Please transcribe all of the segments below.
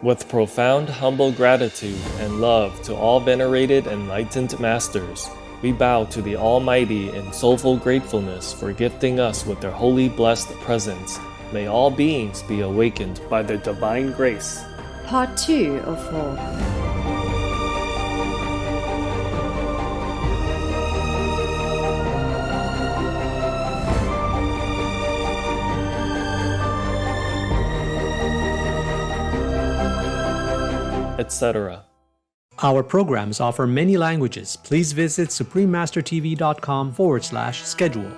With profound humble gratitude and love to all venerated enlightened masters, we bow to the Almighty in soulful gratefulness for gifting us with their holy blessed presence. May all beings be awakened by their divine grace. Part 2 of 4. Etc. Our programs offer many languages. Please visit suprememastertv.com/schedule.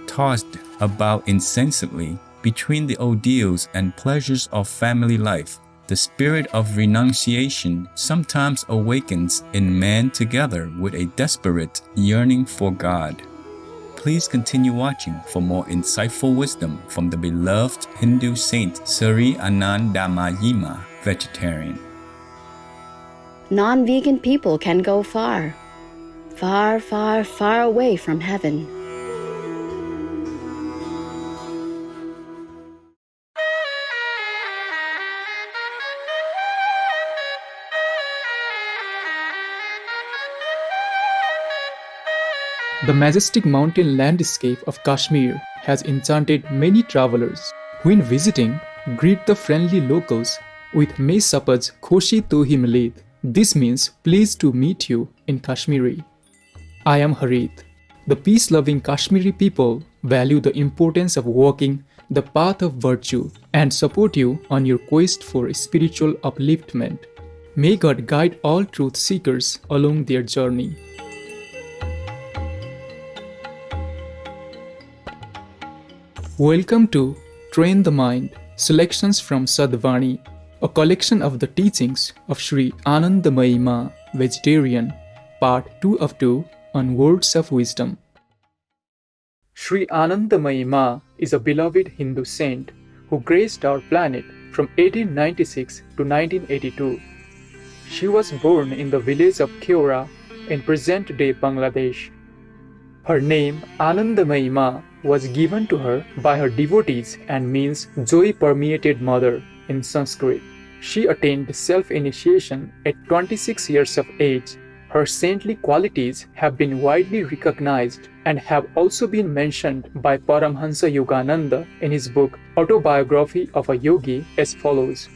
Tossed about incessantly between the ordeals and pleasures of family life, the spirit of renunciation sometimes awakens in man together with a desperate yearning for God. Please continue watching for more insightful wisdom from the beloved Hindu saint Sri Anandamayi Ma, vegetarian. Non-vegan people can go far, far, far, far away from heaven. The majestic mountain landscape of Kashmir has enchanted many travelers. When visiting, greet the friendly locals with Mai Sapaj Khoshi Tohi Milid. This means pleased to meet you in Kashmiri. I am Harith. The peace-loving Kashmiri people value the importance of walking the path of virtue and support you on your quest for spiritual upliftment. May God guide all truth seekers along their journey. Welcome to Train the Mind, selections from Vani, a collection of the teachings of Sri Anandamayi Ma, vegetarian, part 2 of 2 on words of wisdom. Sri Anandamayi Ma is a beloved Hindu saint who graced our planet from 1896 to 1982. She was born in the village of Keora in present-day Bangladesh. Her name, Anandamayi Ma, was given to her by her devotees and means joy-permeated mother in Sanskrit. She attained self-initiation at 26 years of age. Her saintly qualities have been widely recognized and have also been mentioned by Paramhansa Yogananda in his book Autobiography of a Yogi as follows.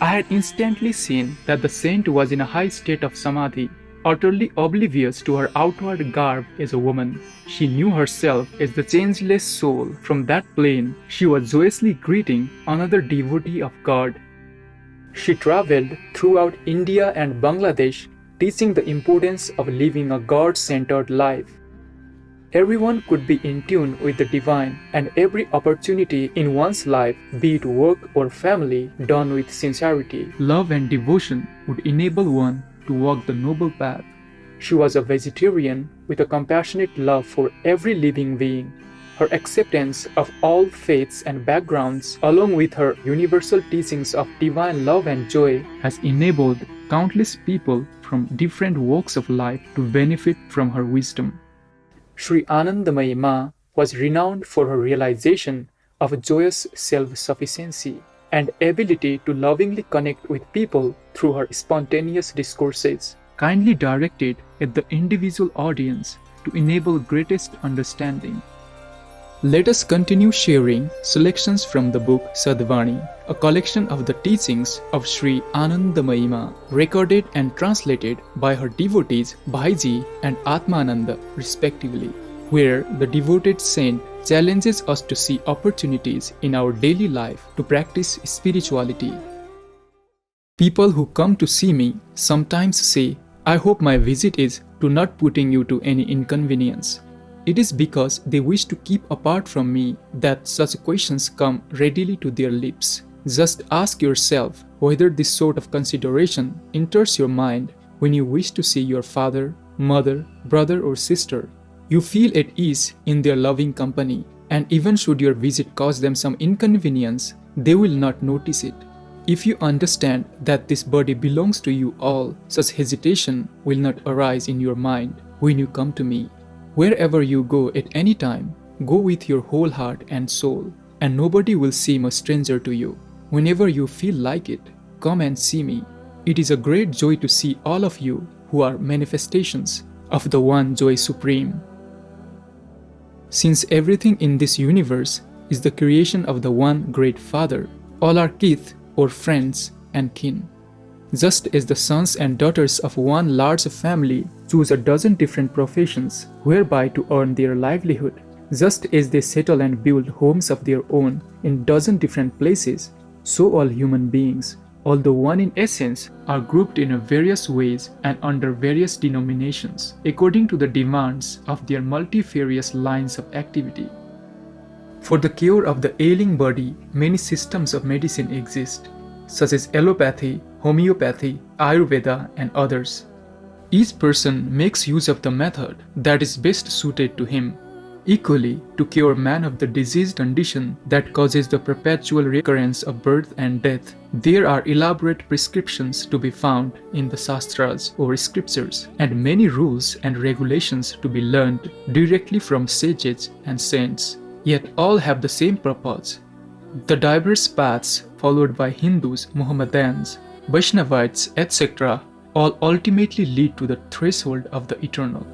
I had instantly seen that the saint was in a high state of samadhi, utterly oblivious to her outward garb as a woman. She knew herself as the changeless soul. From that plane, she was joyously greeting another devotee of God. She traveled throughout India and Bangladesh, teaching the importance of living a God-centered life. Everyone could be in tune with the divine, and every opportunity in one's life, be it work or family, done with sincerity, love and devotion, would enable one to walk the noble path. She was a vegetarian with a compassionate love for every living being. Her acceptance of all faiths and backgrounds, along with her universal teachings of divine love and joy, has enabled countless people from different walks of life to benefit from her wisdom. Sri Anandamayi Ma was renowned for her realization of joyous self-sufficiency and ability to lovingly connect with people through her spontaneous discourses, kindly directed at the individual audience to enable greatest understanding. Let us continue sharing selections from the book Sadvani, a collection of the teachings of Sri Anandamayi Ma, recorded and translated by her devotees Bhaiji and Atmananda respectively, where the devoted saint challenges us to see opportunities in our daily life to practice spirituality. People who come to see me sometimes say, I hope my visit is to not putting you to any inconvenience. It is because they wish to keep apart from me that such questions come readily to their lips. Just ask yourself whether this sort of consideration enters your mind when you wish to see your father, mother, brother or sister. You feel at ease in their loving company, and even should your visit cause them some inconvenience, they will not notice it. If you understand that this body belongs to you all, such hesitation will not arise in your mind when you come to me. Wherever you go at any time, go with your whole heart and soul, and nobody will seem a stranger to you. Whenever you feel like it, come and see me. It is a great joy to see all of you who are manifestations of the one joy supreme. Since everything in this universe is the creation of the one great Father, all are kith or friends and kin. Just as the sons and daughters of one large family choose a dozen different professions whereby to earn their livelihood, just as they settle and build homes of their own in dozen different places, so all human beings, although one in essence, are grouped in various ways and under various denominations, according to the demands of their multifarious lines of activity. For the cure of the ailing body, many systems of medicine exist, such as allopathy, homeopathy, Ayurveda, and others. Each person makes use of the method that is best suited to him. Equally, to cure man of the disease condition that causes the perpetual recurrence of birth and death, there are elaborate prescriptions to be found in the Shastras or scriptures, and many rules and regulations to be learned directly from sages and saints. Yet all have the same purpose. The diverse paths followed by Hindus, Mohammedans, Vaishnavites, etc. all ultimately lead to the threshold of the eternal.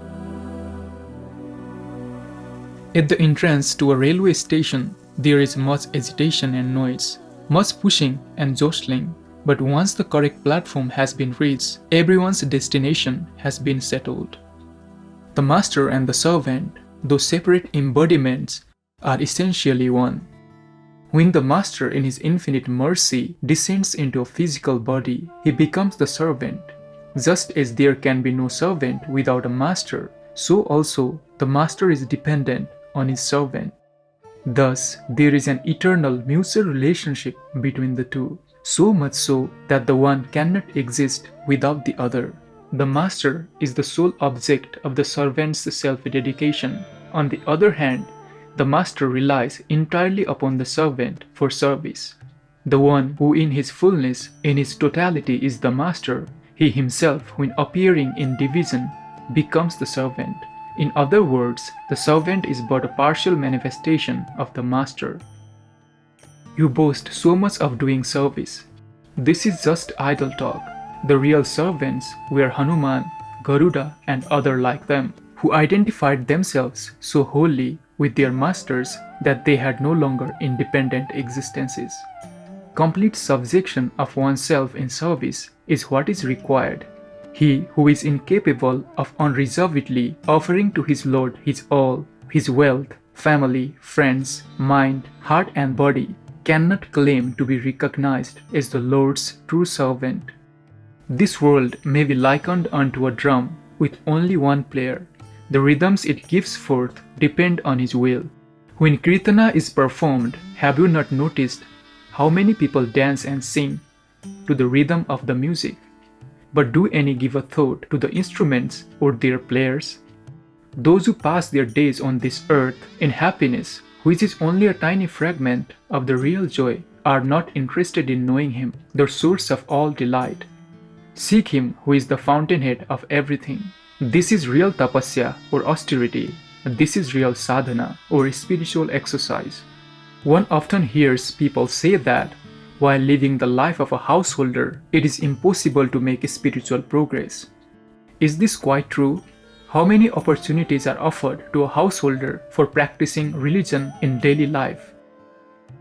At the entrance to a railway station, there is much agitation and noise, much pushing and jostling, but once the correct platform has been reached, everyone's destination has been settled. The master and the servant, though separate embodiments, are essentially one. When the master in his infinite mercy descends into a physical body, he becomes the servant. Just as there can be no servant without a master, so also the master is dependent on his servant. Thus, there is an eternal mutual relationship between the two, so much so that the one cannot exist without the other. The master is the sole object of the servant's self-dedication. On the other hand, the master relies entirely upon the servant for service. The one who in his fullness, in his totality is the master, he himself, when appearing in division, becomes the servant. In other words, the servant is but a partial manifestation of the master. You boast so much of doing service. This is just idle talk. The real servants were Hanuman, Garuda, and other like them, who identified themselves so wholly with their masters that they had no longer independent existences. Complete subjection of oneself in service is what is required. He who is incapable of unreservedly offering to his Lord his all, his wealth, family, friends, mind, heart and body, cannot claim to be recognized as the Lord's true servant. This world may be likened unto a drum with only one player. The rhythms it gives forth depend on his will. When Kirtana is performed, have you not noticed how many people dance and sing to the rhythm of the music? But do any give a thought to the instruments or their players? Those who pass their days on this earth in happiness, which is only a tiny fragment of the real joy, are not interested in knowing Him, the source of all delight. Seek Him who is the fountainhead of everything. This is real tapasya or austerity. This is real sadhana or spiritual exercise. One often hears people say that while living the life of a householder, it is impossible to make spiritual progress. Is this quite true? How many opportunities are offered to a householder for practicing religion in daily life?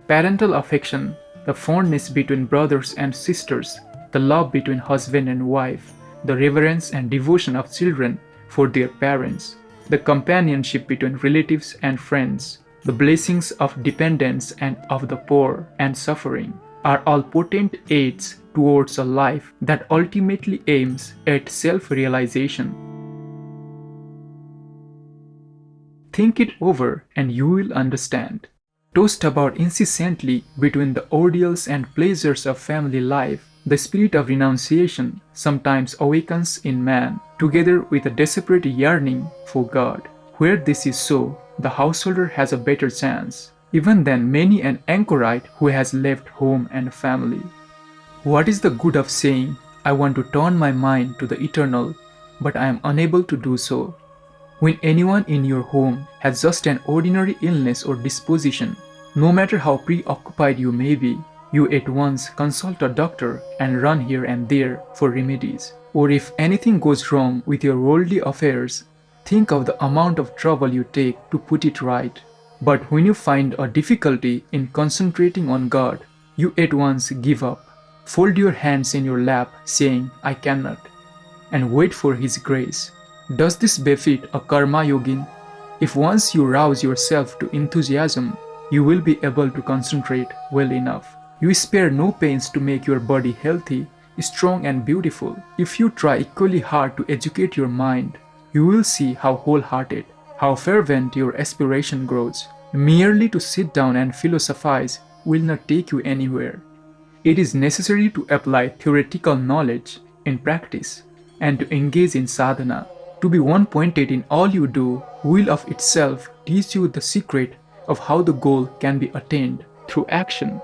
Parental affection, the fondness between brothers and sisters, the love between husband and wife, the reverence and devotion of children for their parents, the companionship between relatives and friends, the blessings of dependents and of the poor and suffering, are all potent aids towards a life that ultimately aims at self-realization. Think it over and you will understand. Tossed about incessantly between the ordeals and pleasures of family life, the spirit of renunciation sometimes awakens in man, together with a desperate yearning for God. Where this is so, the householder has a better chance, even than many an anchorite who has left home and family. What is the good of saying, I want to turn my mind to the eternal, but I am unable to do so? When anyone in your home has just an ordinary illness or disposition, no matter how preoccupied you may be, you at once consult a doctor and run here and there for remedies. Or if anything goes wrong with your worldly affairs, think of the amount of trouble you take to put it right. But when you find a difficulty in concentrating on God, you at once give up. Fold your hands in your lap, saying, I cannot, and wait for His grace. Does this befit a karma yogin? If once you rouse yourself to enthusiasm, you will be able to concentrate well enough. You spare no pains to make your body healthy, strong and beautiful. If you try equally hard to educate your mind, you will see how wholehearted, how fervent your aspiration grows. Merely to sit down and philosophize will not take you anywhere. It is necessary to apply theoretical knowledge in practice and to engage in sadhana. To be one-pointed in all you do will of itself teach you the secret of how the goal can be attained through action.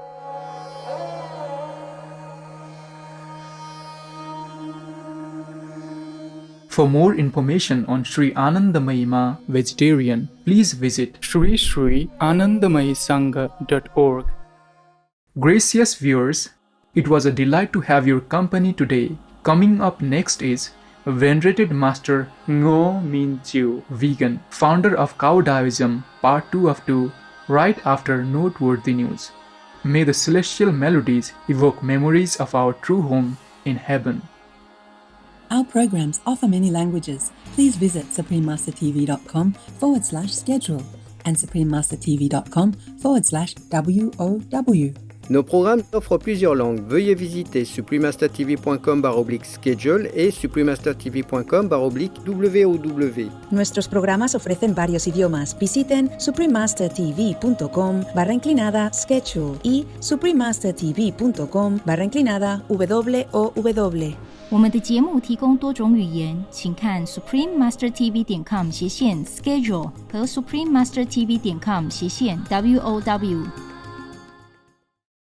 For more information on Sri Anandamayi Ma vegetarian, please visit sri-anandamayi-sangha.org. Gracious viewers, it was a delight to have your company today. Coming up next is Venerated Master Ngo Min Chiu, vegan, founder of Cow Taoism, part 2 of 2, right after noteworthy news. May the celestial melodies evoke memories of our true home in heaven. Our programs offer many languages. Please visit suprememastertv.com/schedule and suprememastertv.com/WOW. Nos programmes offrent plusieurs langues. Veuillez visiter suprememastertv.com/schedule et suprememastertv.com/WOW. Nuestros programas ofrecen varios idiomas. Visiten suprememastertv.com/schedule y suprememastertv.com/WOW。我们的节目提供多种语言，请看 suprememastertv.com/schedule 和 suprememastertv.com/WOW。